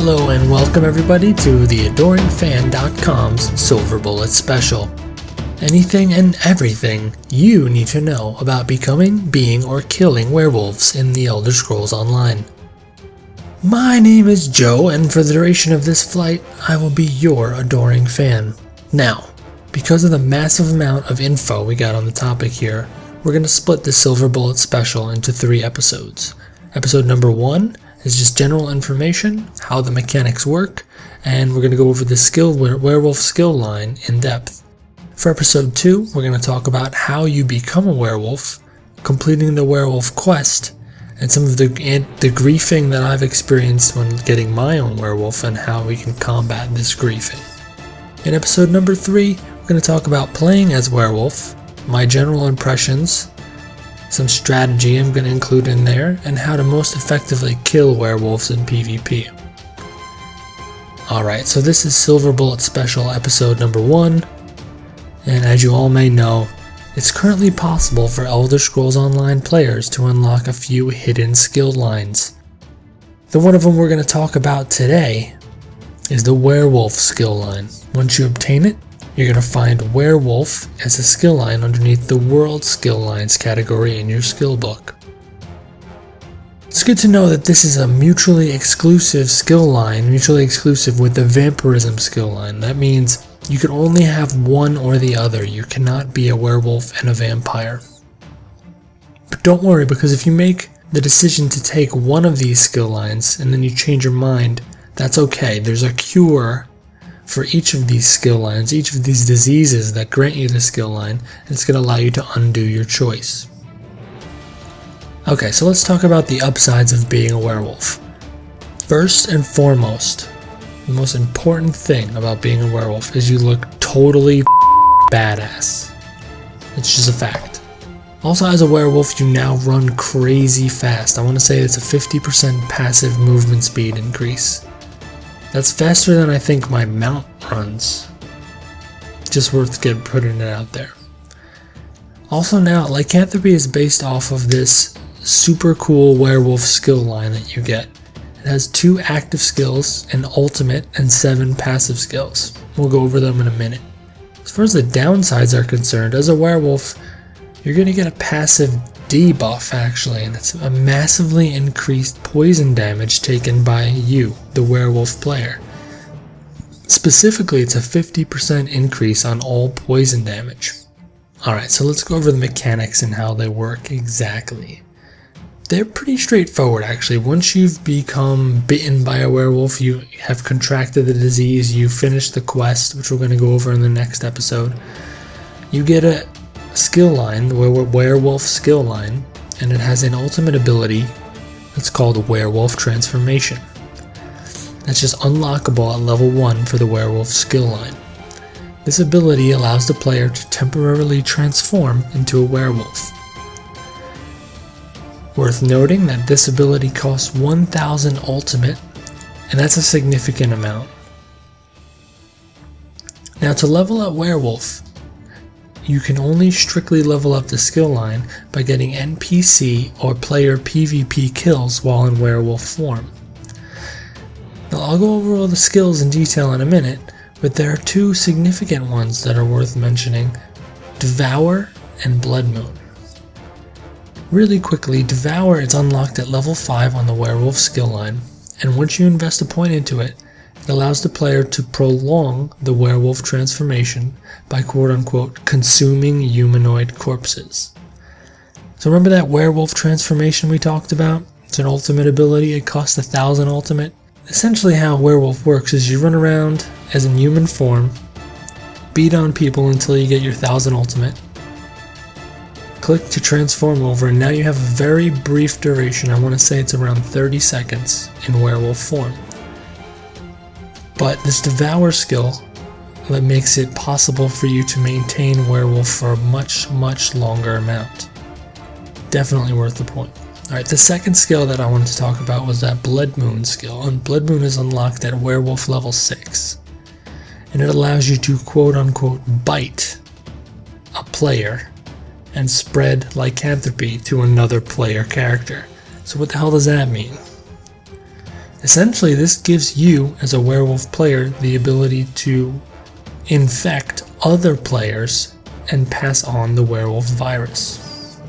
Hello and welcome everybody to the AdoringFan.com's Silver Bullet Special. Anything and everything you need to know about becoming, being, or killing werewolves in the Elder Scrolls Online. My name is Joe, and for the duration of this flight, I will be your adoring fan. Now, because of the massive amount of info we got on the topic here, we're going to split the Silver Bullet Special into 3 episodes. Episode number 1 is just general information, how the mechanics work, and we're going to go over the werewolf skill line in depth. For episode 2, we're going to talk about how you become a werewolf, completing the werewolf quest, and some of the griefing that I've experienced when getting my own werewolf and how we can combat this griefing. In episode number 3, we're going to talk about playing as werewolf, my general impressions, some strategy I'm going to include in there, and how to most effectively kill werewolves in PvP. Alright, so this is Silver Bullet Special episode number 1, and as you all may know, it's currently possible for Elder Scrolls Online players to unlock a few hidden skill lines. The one of them we're going to talk about today is the Werewolf skill line. Once you obtain it, you're going to find Werewolf as a skill line underneath the World Skill Lines category in your skill book. It's good to know that this is a mutually exclusive skill line, mutually exclusive with the Vampirism Skill Line. That means you can only have one or the other. You cannot be a werewolf and a vampire. But don't worry, because if you make the decision to take one of these skill lines and then you change your mind, that's okay. There's a cure for each of these skill lines, each of these diseases that grant you the skill line, and it's going to allow you to undo your choice. Okay, so let's talk about the upsides of being a werewolf. First and foremost, the most important thing about being a werewolf is you look totally badass. It's just a fact. Also, as a werewolf, you now run crazy fast. I want to say it's a 50% passive movement speed increase. That's faster than I think my mount runs. Just worth putting it out there. Also now, Lycanthropy is based off of this super cool werewolf skill line that you get. It has 2 active skills, an ultimate, and 7 passive skills. We'll go over them in a minute. As far as the downsides are concerned, as a werewolf, you're going to get a passive debuff actually, and it's a massively increased poison damage taken by you, the werewolf player. Specifically, it's a 50% increase on all poison damage. Alright, so let's go over the mechanics and how they work exactly. They're pretty straightforward actually. Once you've become bitten by a werewolf, you have contracted the disease, you finish the quest, which we're going to go over in the next episode, you get a skill line, the Werewolf skill line, and it has an ultimate ability that's called Werewolf Transformation. That's just unlockable at level 1 for the Werewolf skill line. This ability allows the player to temporarily transform into a werewolf. Worth noting that this ability costs 1000 ultimate, and that's a significant amount. Now, to level up werewolf, you can only strictly level up the skill line by getting NPC or player PvP kills while in werewolf form. Now, I'll go over all the skills in detail in a minute, but there are 2 significant ones that are worth mentioning: Devour and Blood Moon. Really quickly, Devour is unlocked at level 5 on the werewolf skill line, and once you invest a point into it, it allows the player to prolong the werewolf transformation by quote-unquote consuming humanoid corpses. So remember that werewolf transformation we talked about? It's an ultimate ability, it costs 1000 ultimate. Essentially how werewolf works is you run around as in human form, beat on people until you get your 1000 ultimate, click to transform over, and now you have a very brief duration, I want to say it's around 30 seconds in werewolf form. But this Devour skill that makes it possible for you to maintain werewolf for a much, much longer amount. Definitely worth the point. Alright, the second skill that I wanted to talk about was that Blood Moon skill, and Blood Moon is unlocked at werewolf level 6. And it allows you to quote-unquote bite a player and spread lycanthropy to another player character. So what the hell does that mean? Essentially, this gives you, as a werewolf player, the ability to infect other players and pass on the werewolf virus.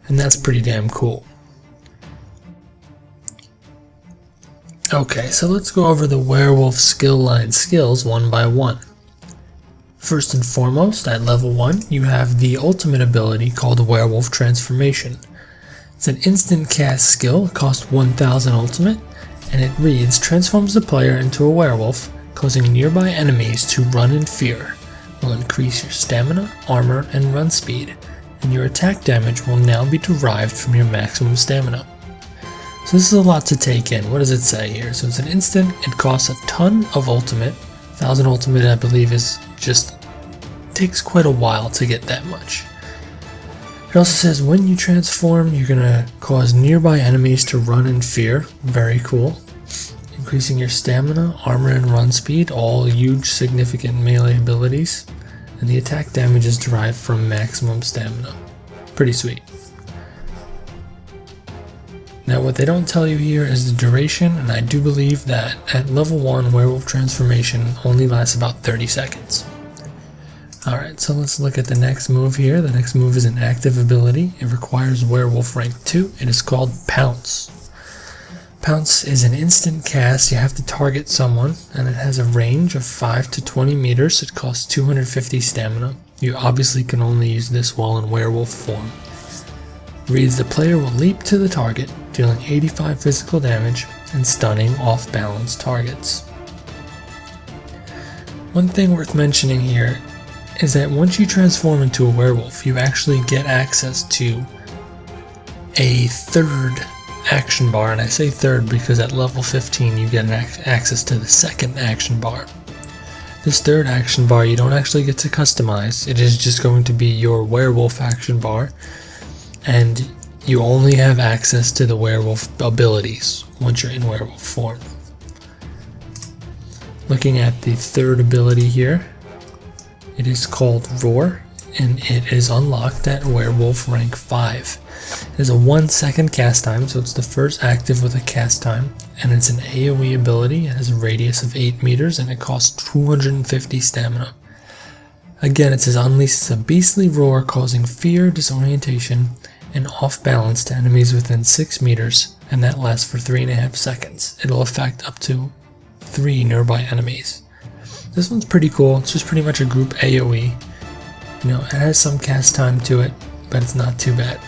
And that's pretty damn cool. Okay, so let's go over the werewolf skill line skills one by one. First and foremost, at level 1, you have the ultimate ability called Werewolf Transformation. It's an instant cast skill, it costs 1000 ultimate, and it reads, transforms the player into a werewolf, causing nearby enemies to run in fear. Will increase your stamina, armor, and run speed, and your attack damage will now be derived from your maximum stamina. So this is a lot to take in. What does it say here? So it's an instant, it costs a ton of ultimate. 1000 ultimate, I believe, is just takes quite a while to get that much. It also says when you transform, you're gonna cause nearby enemies to run in fear. Very cool. Increasing your stamina, armor, and run speed, all huge significant melee abilities. And the attack damage is derived from maximum stamina. Pretty sweet. Now what they don't tell you here is the duration, and I do believe that at level 1 Werewolf Transformation only lasts about 30 seconds. Alright, so let's look at the next move here. The next move is an active ability. It requires Werewolf rank 2. It is called Pounce. Pounce is an instant cast. You have to target someone, and it has a range of 5 to 20 meters. It costs 250 stamina. You obviously can only use this while in werewolf form. Reads the player will leap to the target, dealing 85 physical damage and stunning off-balance targets. One thing worth mentioning here is that once you transform into a werewolf, you actually get access to a third action bar, and I say third because at level 15 you get access to the second action bar. This third action bar you don't actually get to customize. It is just going to be your werewolf action bar, and you only have access to the werewolf abilities once you're in werewolf form. Looking at the third ability here, it is called Roar, and it is unlocked at werewolf rank 5. It is a 1 second cast time, so it's the first active with a cast time, and it's an AoE ability. It has a radius of 8 meters and it costs 250 stamina. Again, it says unleashes a beastly roar causing fear, disorientation, and off balance to enemies within 6 meters, and that lasts for 3.5 seconds. It'll affect up to 3 nearby enemies. This one's pretty cool. It's just pretty much a group AoE. You know, it has some cast time to it, but it's not too bad.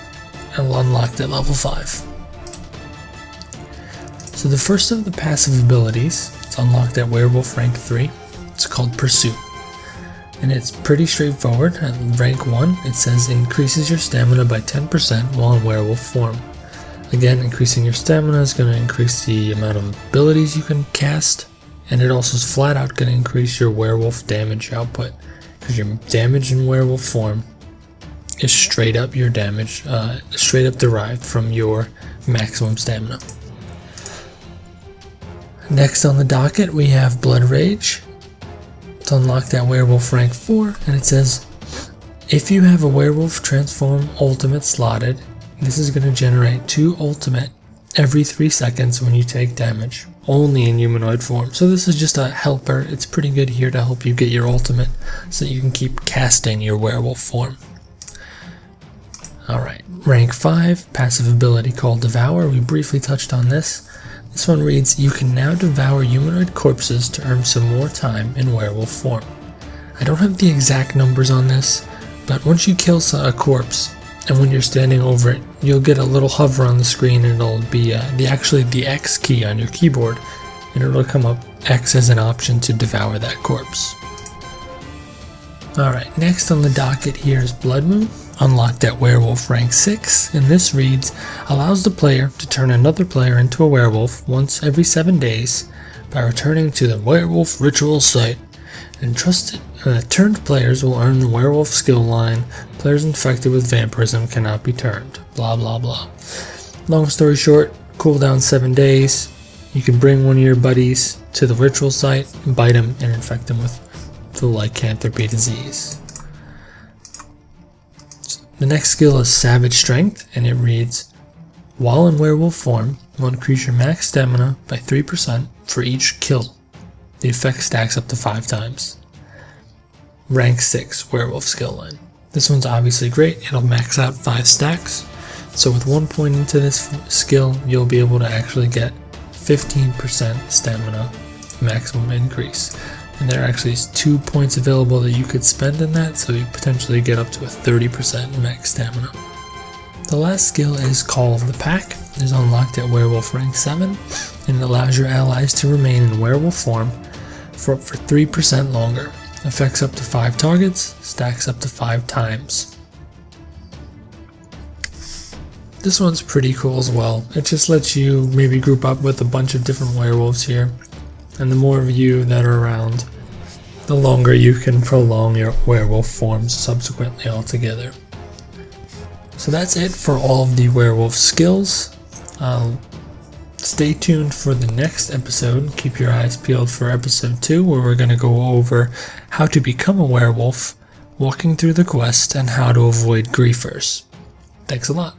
It'll unlock at level 5. So the first of the passive abilities, it's unlocked at werewolf rank 3. It's called Pursuit. And it's pretty straightforward. At rank 1, it says increases your stamina by 10% while in werewolf form. Again, increasing your stamina is going to increase the amount of abilities you can cast, and it also is flat out going to increase your werewolf damage output, because your damage in werewolf form is straight up your damage, straight up derived from your maximum stamina. Next on the docket we have Blood Rage. It's unlocked at werewolf rank 4, and it says if you have a werewolf transform ultimate slotted, this is going to generate 2 ultimate every 3 seconds when you take damage, only in humanoid form. So this is just a helper. It's pretty good here to help you get your ultimate so that you can keep casting your werewolf form. Alright, rank 5, passive ability called Devour. We briefly touched on this. This one reads, you can now devour humanoid corpses to earn some more time in werewolf form. I don't have the exact numbers on this, but once you kill a corpse, and when you're standing over it, you'll get a little hover on the screen, and it'll be actually the X key on your keyboard, and it'll come up X as an option to devour that corpse. Alright, next on the docket here is Blood Moon, unlocked at werewolf rank 6, and this reads, allows the player to turn another player into a werewolf once every 7 days by returning to the werewolf ritual site, and turned players will earn the werewolf skill line. Players infected with vampirism cannot be turned. Blah blah blah. Long story short, cooldown 7 days. You can bring one of your buddies to the ritual site, bite him, and infect them with the Lycanthropy disease. The next skill is Savage Strength, and it reads, while in werewolf form, will increase your max stamina by 3% for each kill. The effect stacks up to 5 times. Rank 6 Werewolf Skill Line. This one's obviously great, it'll max out 5 stacks. So with 1 point into this skill, you'll be able to actually get 15% stamina maximum increase. And there actually is 2 points available that you could spend in that, so you potentially get up to a 30% max stamina. The last skill is Call of the Pack. It is unlocked at Werewolf rank 7, and it allows your allies to remain in werewolf form for 3% longer. Affects up to 5 targets, stacks up to 5 times. This one's pretty cool as well. It just lets you maybe group up with a bunch of different werewolves here. And the more of you that are around, the longer you can prolong your werewolf forms subsequently altogether. So that's it for all of the werewolf skills. Stay tuned for the next episode. Keep your eyes peeled for episode 2, where we're going to go over how to become a werewolf, walking through the quest, and how to avoid griefers. Thanks a lot.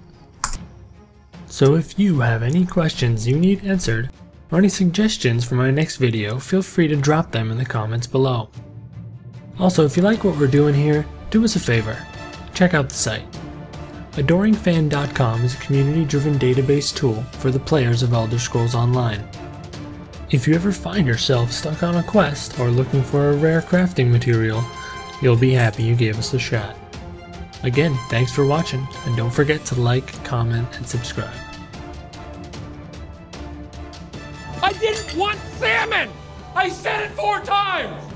So if you have any questions you need answered, or any suggestions for my next video, feel free to drop them in the comments below. Also, if you like what we're doing here, do us a favor. Check out the site. AdoringFan.com is a community-driven database tool for the players of Elder Scrolls Online. If you ever find yourself stuck on a quest or looking for a rare crafting material, you'll be happy you gave us a shot. Again, thanks for watching, and don't forget to like, comment, and subscribe. I didn't want salmon! I said it 4 times!